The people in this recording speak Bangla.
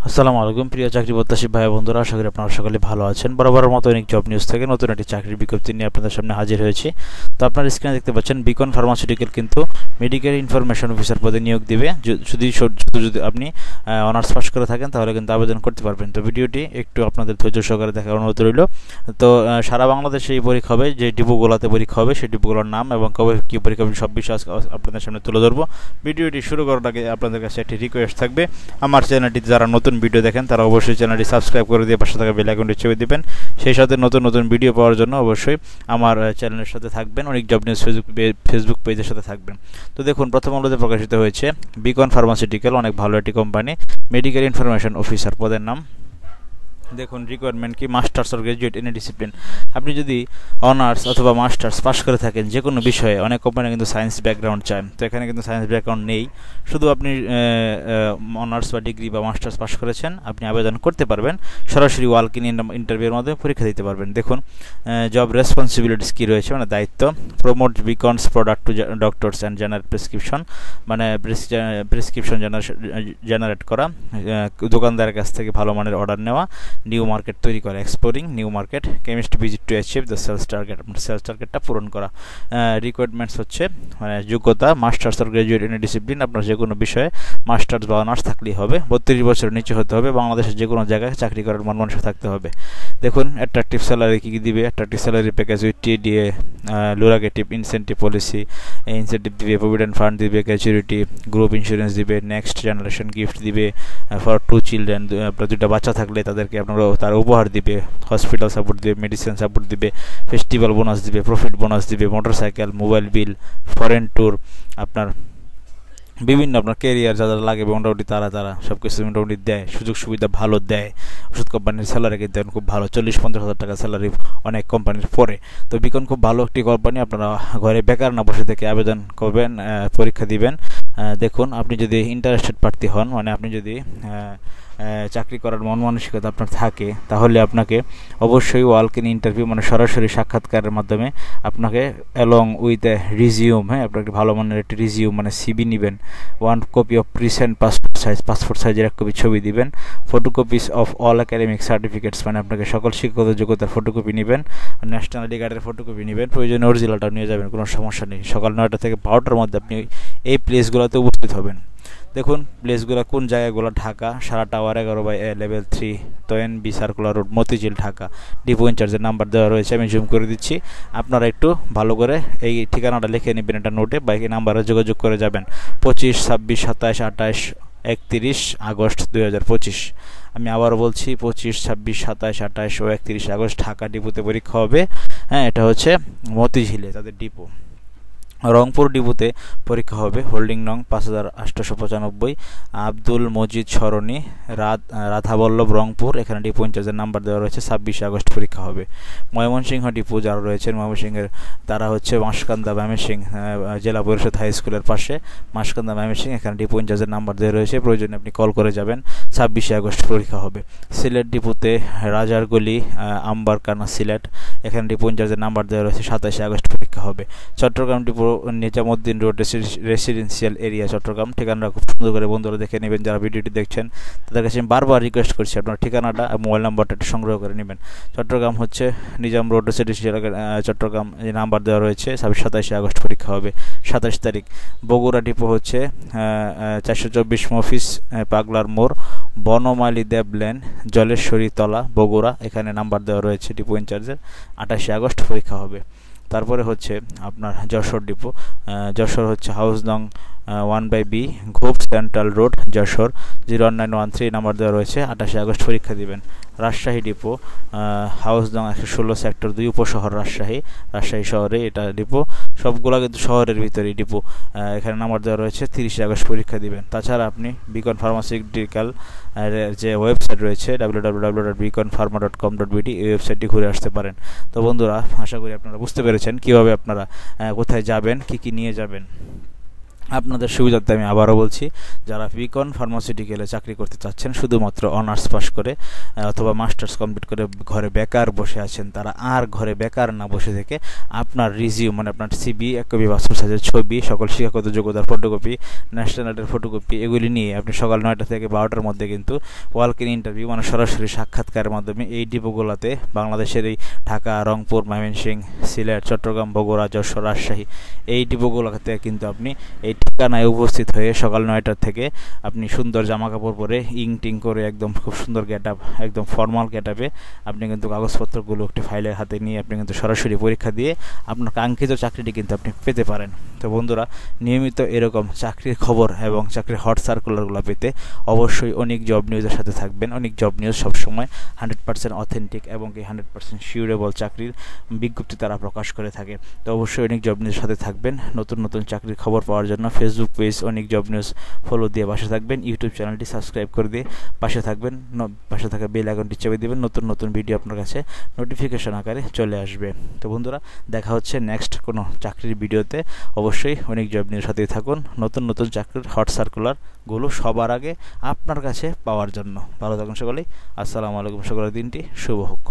আসসালামু আলাইকুম প্রিয় চাকরি প্রত্যাশী ভাই বন্ধুরা, আশা করি আপনারা সকলে ভালো আছেন। বরাবরের মতো অনেক জব নিউজ থেকে নতুন একটি চাকরির বিজ্ঞপ্তি নিয়ে আপনাদের সামনে হাজির হয়েছি। তো আপনার স্ক্রিনে দেখতে পাচ্ছেন বিকন ফার্মাসিউটিক্যাল কিন্তু মেডিকেল ইনফরমেশন অফিসার পদে নিয়োগ দিবে। যদি আপনি অনার্স পাস করে থাকেন তাহলে কিন্তু আবেদন করতে পারবেন। তো ভিডিওটি একটু আপনাদের ধৈর্য সহকারে দেখার অনুরোধ রইল। তো সারা বাংলাদেশে এই পরীক্ষা হবে, যে ডিপোগুলোতে পরীক্ষা হবে সেই ডিপোগুলোর নাম এবং কবে কী পরীক্ষা হবে সব বিষয় আপনাদের সামনে তুলে ধরবো। ভিডিওটি শুরু করার আগে আপনাদের কাছে একটি রিকোয়েস্ট থাকবে, আমার চ্যানেলটি যারা নতুন ভিডিও দেখেন তারা অবশ্যই চ্যানেলটি সাবস্ক্রাইব করে দিয়ে পাশে থাকা বেল আইকনটি চেপে দিবেন। সেই সাথে নতুন নতুন ভিডিও পাওয়ার জন্য অবশ্যই আমার চ্যানেলের সাথে থাকবেন, অনেক জব নিউজ ফেসবুক পেজের সাথে থাকবেন। তো দেখুন, প্রথম আলোতে প্রকাশিত হয়েছে বিকন ফার্মাসিউটিক্যাল, অনেক ভালো একটি কোম্পানি, মেডিকেল ইনফরমেশন অফিসার পদের নাম। দেখুন রিকোয়ারমেন্ট কি, masters or graduate in a discipline. আপনি যদি অনার্স অথবা মাস্টার্স পাস করে থাকেন যে কোনো বিষয়ে, অনেক কোম্পানি কিন্তু সায়েন্স ব্যাকগ্রাউন্ড চান, তো এখানে কিন্তু সায়েন্স ব্যাকগ্রাউন্ড নেই, শুধু আপনি অনার্স বা ডিগ্রি বা মাস্টার্স পাস করেছেন, আপনি আবেদন করতে পারবেন। সরাসরি ওয়াক ইন ইন্টারভিউর মাধ্যমে পরীক্ষা দিতে পারবেন। দেখুন জব রেসপন্সিবিলিটিস কী রয়েছে, মানে দায়িত্ব: promote Beacons product to doctors and generate prescription, মানে প্রেসক্রিপশন জেনারেট করা, দোকানদারের কাছ থেকে ভালো মানের অর্ডার নেওয়া, নিউ মার্কেট তৈরি করা, exploring new market, chemistry visit to achieve the sales target, sales টার্গেটটা পূরণ করা। রিকোয়ারমেন্টস হচ্ছে মানে যোগ্যতা masters or graduate in a discipline, আপনার যে কোনো বিষয়ে মাস্টার্স বা অনার্স থাকলেই হবে, 32 বছরের নিচে হতে হবে, বাংলাদেশের যে কোনো জায়গায় চাকরি করার মন মানসিক থাকতে হবে। দেখুন অ্যাট্রাকটিভ স্যালারি কী কী দিবে, attractive salary package with TDA, lucrative incentive policy, incentive দিবে, প্রভিডেন্ট ফান্ড দিবে, গ্র্যাচুইটি, গ্রুপ ইন্স্যুরেন্স দিবে, নেক্সট জেনারেশন গিফট দিবে ফর 2 চিলড্রেন, আপনার 2টা বাচ্চা থাকলে তাদেরকে আপনার তার উপহার দিবে, হসপিটাল সাপোর্ট দিবে, মেডিসিন সাপোর্ট দিবে, ফেস্টিভ্যাল বোনাস দিবে, প্রফিট বোনাস দিবে, motorcycle, mobile bill, foreign tour, আপনার বিভিন্ন আপনার কেরিয়ার যা যা লাগে মোটামুটি তারা সব কিছু মোটামুটি দেয়, সুযোগ সুবিধা ভালো দেয়। ওষুধ কোম্পানির স্যালারি কিন্তু খুব ভালো, 40-50 হাজার টাকা স্যালারি অনেক কোম্পানির পরে। তো বিকন খুব ভালো একটি কোম্পানি, আপনারা ঘরে বেকার না বসে থেকে আবেদন করবেন, পরীক্ষা দিবেন। দেখুন আপনি যদি ইন্টারেস্টেড প্রার্থী হন, মানে আপনি যদি চাকরি করার মন মানসিকতা আপনার থাকে, তাহলে আপনাকে অবশ্যই ওয়াক ইন ইন্টারভিউ, মানে সরাসরি সাক্ষাৎকারের মাধ্যমে আপনাকে অ্যালং উইথ এ রিজিউম, আপনাকে ভালো মানের একটি রিজিউম মানে সিবি নেবেন, 1 কপি অফ রিসেন্ট পাসপোর্ট সাইজের 1 কপি ছবি দিবেন, photocopies of all academic certificates, মানে আপনাকে সকল শিক্ষাগত যোগ্যতার ফটোকপি নেবেন, ন্যাশনাল আইডি কার্ডের ফটোকপি নেবেন, প্রয়োজনে অরিজিনালটা নিয়ে যাবেন, কোনো সমস্যা নেই। সকাল 9টা থেকে 12টার মধ্যে আপনি এই প্লেসগুলোতে উপস্থিত হবেন। দেখুন প্লেসগুলো কোন জায়গাগুলো: Dhaka, Sara tower, 11/A, level 3, twenty B circular road, Motijheel, Dhaka. Depot ইনচার্জের নাম্বার দেওয়া রয়েছে, আমি জুম করে দিচ্ছি, আপনারা একটু ভালো করে এই ঠিকানাটা লিখে নেবেন একটা নোটে, বা এই নাম্বারে যোগাযোগ করে যাবেন। 25, 26, 27, 28, 31 আগস্ট 2025। আমি আবারও বলছি, 25, 26, 27, 28 ও 31 আগস্ট ঢাকা ডিপোতে পরীক্ষা হবে। এটা হচ্ছে মতিঝিলে তাদের ডিপো। রংপুর ডিপোতে পরীক্ষা হবে, হোল্ডিং নং 5895, আব্দুল মজিদ সরণি, রাধাবল্লভ, রংপুর। এখানে ডিপো ইনচার্জের নাম্বার দেওয়া রয়েছে, 26 আগস্ট পরীক্ষা হবে। ময়মনসিংহ ডিপো যারা রয়েছেন ময়মনসিংহের, তারা হচ্ছে মাসকান্দা ময়মনসিংহ জেলা পরিষদ হাই স্কুলের পাশে, মাসকান্দা ময়মনসিংহ। এখানে ডিপো ইনচার্জের নাম্বার দেওয়া রয়েছে, প্রয়োজনে আপনি কল করে যাবেন। 26 আগস্ট পরীক্ষা হবে। সিলেট ডিপোতে রাজারগলি, আম্বারকানা, সিলেট। এখানে ডিপো ইনচার্জের নাম্বার দেওয়া রয়েছে, 27 আগস্ট পরীক্ষা হবে। Chittagong depot Nizamuddin road, residential area, Chittagong. ঠিকানাটা খুব সুন্দর করে বন্ধুরা দেখে নেবেন, যারা ভিডিওটি দেখছেন তাদের কাছে আমি বারবার রিকোয়েস্ট করছি আপনার ঠিকানাটা এবং মোবাইল নাম্বারটা একটু সংগ্রহ করে নেবেন। চট্টগ্রাম হচ্ছে নিজাম রোড, রেসিডেন্সিয়াল চট্টগ্রাম, এই নাম্বার দেওয়া রয়েছে। 27 আগস্ট পরীক্ষা হবে, 27 তারিখ। বগুড়া ডিপো হচ্ছে 424 মফিস, পাগলার মোড়, বনমালী দেব লেন, জলেশ্বরী তলা, বগুড়া। এখানে নাম্বার দেওয়া রয়েছে ডিপো ইনচার্জের, 28 আগস্ট পরীক্ষা হবে। তারপরে হচ্ছে আপনার যশোর ডিপো, যশোর হচ্ছে হাউস নং 1/B, Ghop central road, Jessore, 01913 number দেওয়া রয়েছে, 28 আগস্ট পরীক্ষা দিবেন। রাজশাহী ডিপো, হাউস নং 116, সেক্টর 2, উপশহর রাজশাহী শহরে এটা ডিপো। সবগুলো কিন্তু শহরের ভিতরেই ডিপো। এখানে নাম্বার দেওয়া রয়েছে, 30 আগস্ট পরীক্ষা দিবেন। তাছাড়া আপনি বিকন ফার্মাসিউটিক্যাল যে ওয়েবসাইট রয়েছে www.biconpharma.com.bd, এই ওয়েবসাইটটি ঘুরে আসতে পারেন। তো বন্ধুরা, আশা করি আপনারা বুঝতে পেরেছেন কীভাবে আপনারা কোথায় যাবেন, কী নিয়ে যাবেন। আপনাদের সুবিধার্থে আমি আবারও বলছি, যারা বিকন ফার্মাসিউটিক্যালে চাকরি করতে চাচ্ছেন শুধুমাত্র অনার্স পাস করে অথবা মাস্টার্স কমপ্লিট করে ঘরে বেকার বসে আছেন, তারা আর ঘরে বেকার না বসে থেকে আপনার রিজিউম মানে আপনার সিবি, এক কপি পাসপোর্ট সাইজের ছবি, সকল শিক্ষাগত যোগ্যতার ফটোকপি, ন্যাশনাল আইডির ফটোকপি, এগুলি নিয়ে আপনি সকাল 9টা থেকে 12টার মধ্যে কিন্তু ওয়াক ইন ইন্টারভিউ মানে সরাসরি সাক্ষাৎকারের মাধ্যমে এই ডিপোগুলোতে, বাংলাদেশের এই ঢাকা, রংপুর, ময়মনসিংহ, সিলেট, চট্টগ্রাম, বগুড়া, যশোর, রাজশাহী এই ডিপোগুলোতে কিন্তু আপনি এই ঠিকানায় উপস্থিত হয়ে সকাল 9টা থেকে আপনি সুন্দর জামা কাপড় পরে ইং করে একদম খুব সুন্দর গেট আপ, একদম ফর্মাল গেট আপে আপনি কিন্তু কাগজপত্রগুলো একটি ফাইলের হাতে নিয়ে আপনি কিন্তু সরাসরি পরীক্ষা দিয়ে আপনার কাঙ্ক্ষিত চাকরিটি কিন্তু আপনি পেতে পারেন। তো বন্ধুরা, নিয়মিত এরকম চাকরির খবর এবং চাকরির হট সার্কুলারগুলো পেতে অবশ্যই অনেক জব নিউজের সাথে থাকবেন। অনেক জব নিউজ সবসময় 100% অথেন্টিক এবং কি 100% শিউরেবল চাকরির বিজ্ঞপ্তি তারা প্রকাশ করে থাকে। তো অবশ্যই অনেক জব নিউজের সাথে থাকবেন। নতুন নতুন চাকরির খবর পাওয়ার জন্য ফেসবুক পেজ অনেক জব নিউজ ফলো দিয়ে পাশে থাকবেন, ইউটিউব চ্যানেলটি সাবস্ক্রাইব করে দিয়ে পাশে থাকবেন, পাশে থাকা বেল আইকনটি চেপে দেবেন, নতুন নতুন ভিডিও আপনার কাছে নোটিফিকেশন আকারে চলে আসবে। তো বন্ধুরা, দেখা হচ্ছে নেক্সট কোনো চাকরির ভিডিওতে। অবশ্যই অনেক জব নিউজের সাথেই থাকুন, নতুন নতুন চাকরির হট সার্কুলারগুলো সবার আগে আপনার কাছে পাওয়ার জন্য। ভালো থাকুন সকলেই। আসসালামু আলাইকুম। সকলের দিনটি শুভ হোক।